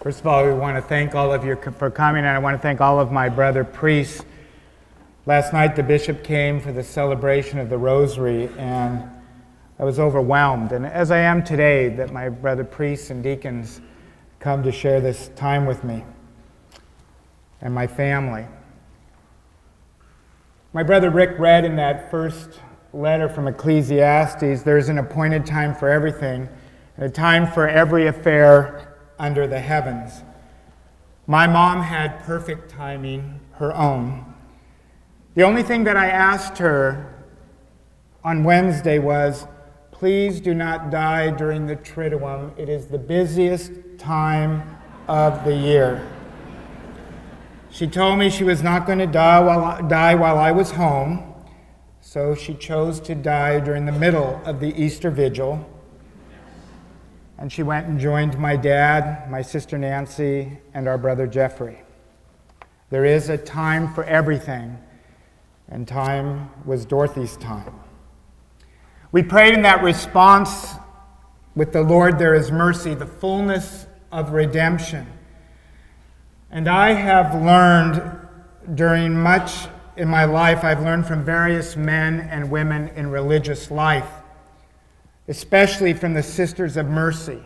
First of all, we want to thank all of you for coming, and I want to thank all of my brother priests. Last night, the bishop came for the celebration of the Rosary, and I was overwhelmed, and as I am today, that my brother priests and deacons come to share this time with me and my family. My brother Rick read in that first letter from Ecclesiastes, there's an appointed time for everything, and a time for every affair under the heavens. My mom had perfect timing, her own. The only thing that I asked her on Wednesday was, please do not die during the Triduum. It is the busiest time of the year. She told me she was not going to die while I was home, so she chose to die during the middle of the Easter Vigil. And she went and joined my dad, my sister Nancy, and our brother Jeffrey. There is a time for everything, and time was Dorothy's time. We prayed in that response, with the Lord there is mercy, the fullness of redemption. And I have learned during much in my life, I've learned from various men and women in religious life, especially from the Sisters of Mercy,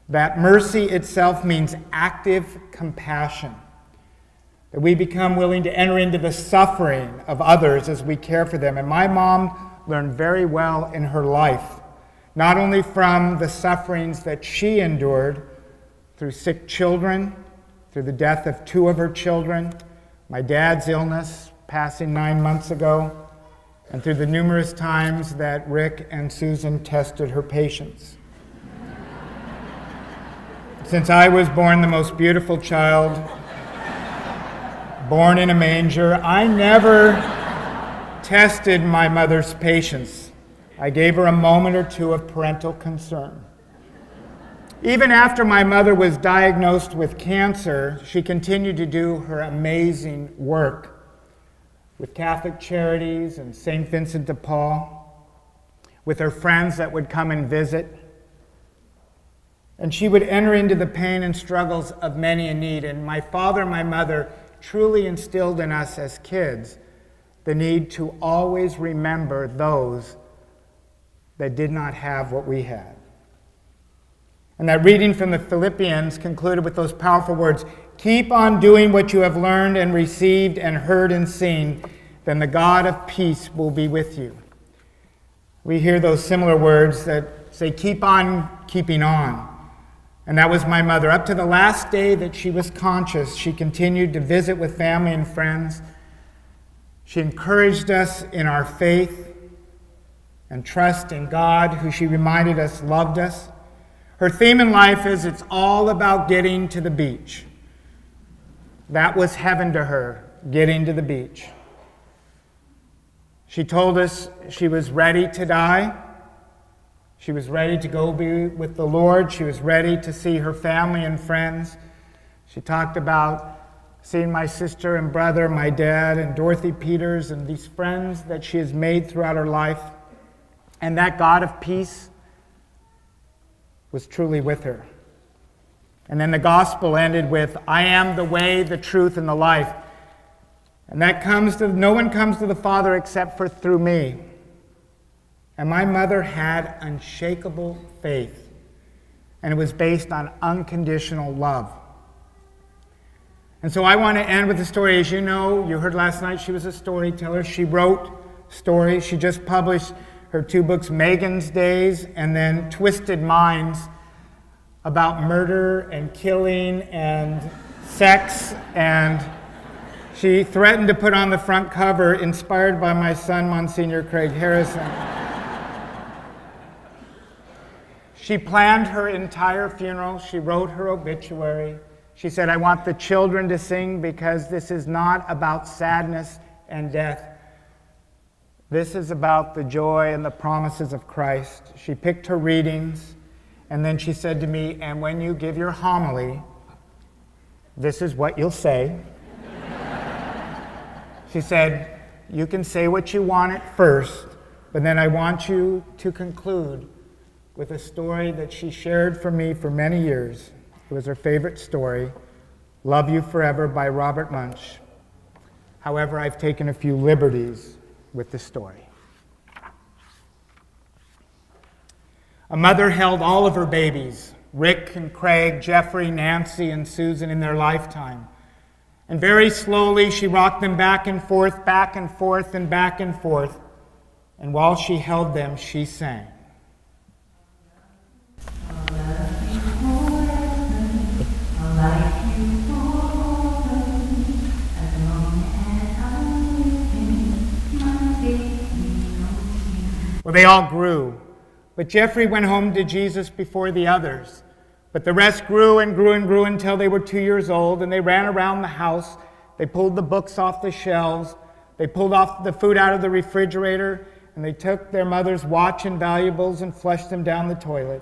that mercy itself means active compassion, that we become willing to enter into the suffering of others as we care for them. And my mom learned very well in her life, not only from the sufferings that she endured through sick children, through the death of 2 of her children, my dad's illness passing 9 months ago, and through the numerous times that Rick and Susan tested her patience. Since I was born the most beautiful child, born in a manger, I never tested my mother's patience. I gave her a moment or two of parental concern. Even after my mother was diagnosed with cancer, she continued to do her amazing work with Catholic Charities and St. Vincent de Paul, with her friends that would come and visit. And she would enter into the pain and struggles of many in need. And my father and my mother truly instilled in us as kids the need to always remember those that did not have what we had. And that reading from the Philippians concluded with those powerful words, keep on doing what you have learned and received and heard and seen, then the God of peace will be with you. We hear those similar words that say, keep on keeping on. And that was my mother. Up to the last day that she was conscious, she continued to visit with family and friends. She encouraged us in our faith and trust in God, who she reminded us loved us. Her theme in life is, it's all about getting to the beach. That was heaven to her, getting to the beach. She told us she was ready to die. She was ready to go be with the Lord. She was ready to see her family and friends. She talked about seeing my sister and brother, my dad, and Dorothy Peters, and these friends that she has made throughout her life. And that God of peace was truly with her. And then the gospel ended with, I am the way, the truth, and the life. And no one comes to the Father except for through me. And my mother had unshakable faith. And it was based on unconditional love. And so I want to end with a story. As you know, you heard last night she was a storyteller. She wrote stories. She just published her 2 books, Megan's Days and then Twisted Minds, about murder and killing and sex. And she threatened to put on the front cover, inspired by my son, Msgr.Craig Harrison. She planned her entire funeral. She wrote her obituary. She said, I want the children to sing because this is not about sadness and death. This is about the joy and the promises of Christ. She picked her readings, and then she said to me, and when you give your homily, this is what you'll say. She said, you can say what you want at first, but then I want you to conclude with a story that she shared for me for many years. It was her favorite story, Love You Forever by Robert Munsch. However, I've taken a few liberties with the story. A mother held all of her babies, Rick and Craig, Jeffrey, Nancy, and Susan, in their lifetime. And very slowly she rocked them back and forth, and back and forth. And while she held them, she sang. Well, they all grew. But Jeffrey went home to Jesus before the others. But the rest grew and grew and grew until they were 2 years old, and they ran around the house. They pulled the books off the shelves. They pulled off the food out of the refrigerator, and they took their mother's watch and valuables and flushed them down the toilet.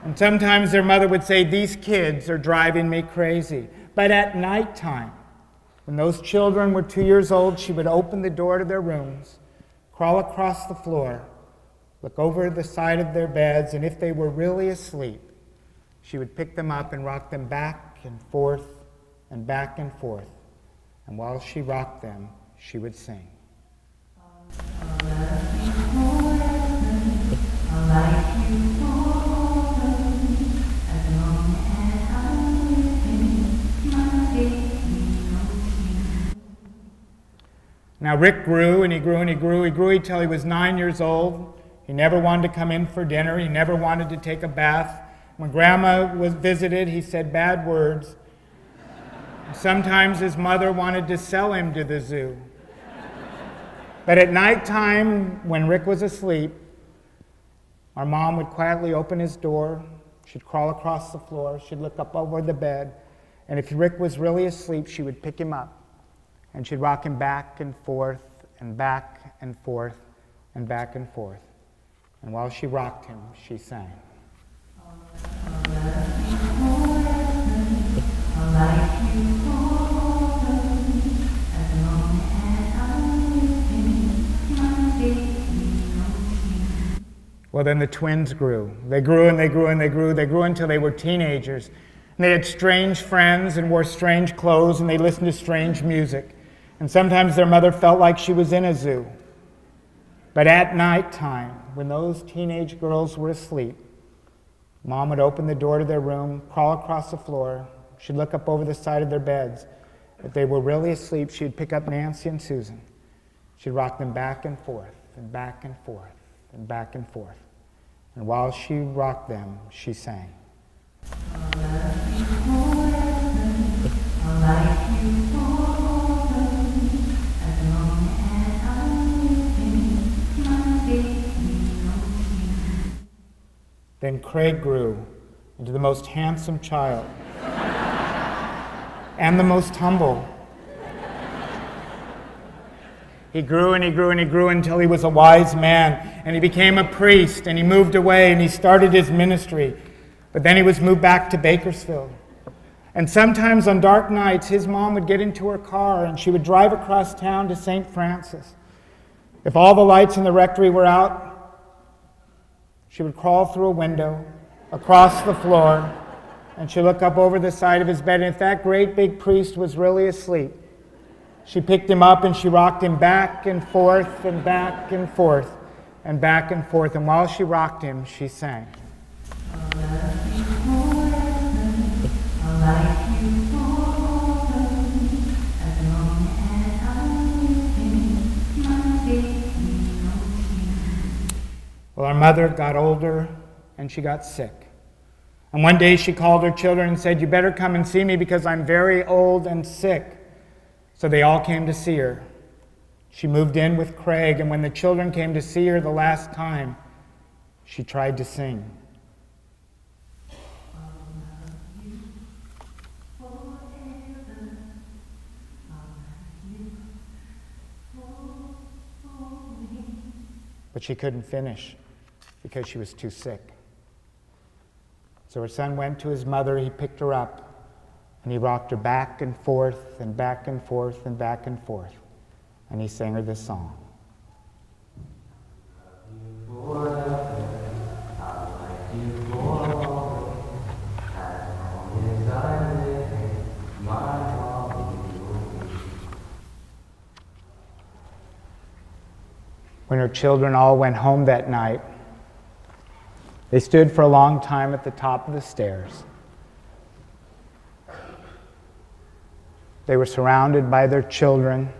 And sometimes their mother would say, "These kids are driving me crazy." But at nighttime, when those children were 2 years old, she would open the door to their rooms, crawl across the floor, look over the side of their beds, and if they were really asleep, she would pick them up and rock them back and forth and back and forth. And while she rocked them, she would sing. Now Rick grew and he grew and he grew. He grew until he was 9 years old. He never wanted to come in for dinner. He never wanted to take a bath. When Grandma was visited, he said bad words. Sometimes his mother wanted to sell him to the zoo. But at nighttime, when Rick was asleep, our mom would quietly open his door. She'd crawl across the floor. She'd look up over the bed. And if Rick was really asleep, she would pick him up. And she'd rock him back and forth and back and forth and back and forth. And while she rocked him, she sang. Well, then the twins grew. They grew and they grew and they grew. They grew until they were teenagers. And they had strange friends and wore strange clothes and they listened to strange music. And sometimes their mother felt like she was in a zoo. But at night time, when those teenage girls were asleep, Mom would open the door to their room, crawl across the floor. She'd look up over the side of their beds. If they were really asleep, she'd pick up Nancy and Susan. She'd rock them back and forth and back and forth and back and forth. And while she rocked them, she sang. Then Craig grew into the most handsome child and the most humble. He grew and he grew and he grew until he was a wise man, and he became a priest, and he moved away and he started his ministry. But then he was moved back to Bakersfield. And sometimes on dark nights, his mom would get into her car and she would drive across town to St.Francis. If all the lights in the rectory were out, she would crawl through a window, across the floor, and she'd look up over the side of his bed. And if that great big priest was really asleep, she picked him up and she rocked him back and forth and back and forth and back and forth. And while she rocked him, she sang. Well, our mother got older and she got sick. And one day she called her children and said, "You better come and see me because I'm very old and sick." So they all came to see her. She moved in with Craig, and when the children came to see her the last time, she tried to sing. But she couldn't finish because she was too sick. So her son went to his mother, he picked her up, and he rocked her back and forth and back and forth and back and forth. And he sang her this song. When her children all went home that night, they stood for a long time at the top of the stairs. They were surrounded by their children,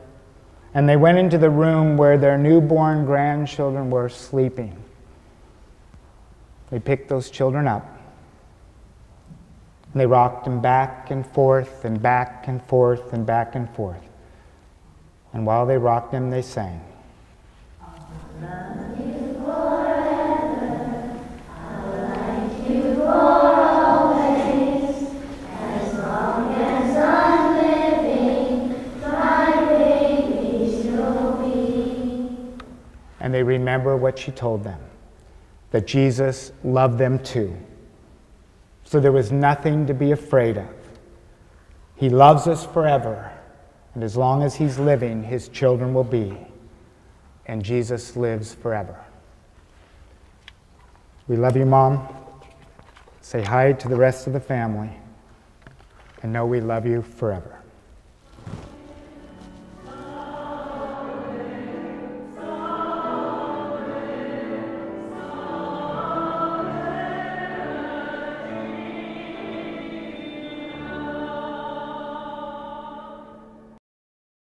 and they went into the room where their newborn grandchildren were sleeping. They picked those children up, and they rocked them back and forth and back and forth and back and forth. And while they rocked them, they sang. Love you forever, I'll like you for always, as long as I'm living, my baby shall be. And they remember what she told them, that Jesus loved them too. So there was nothing to be afraid of. He loves us forever, and as long as he's living, his children will be. And Jesus lives forever. We love you, Mom. Say hi to the rest of the family, and know we love you forever.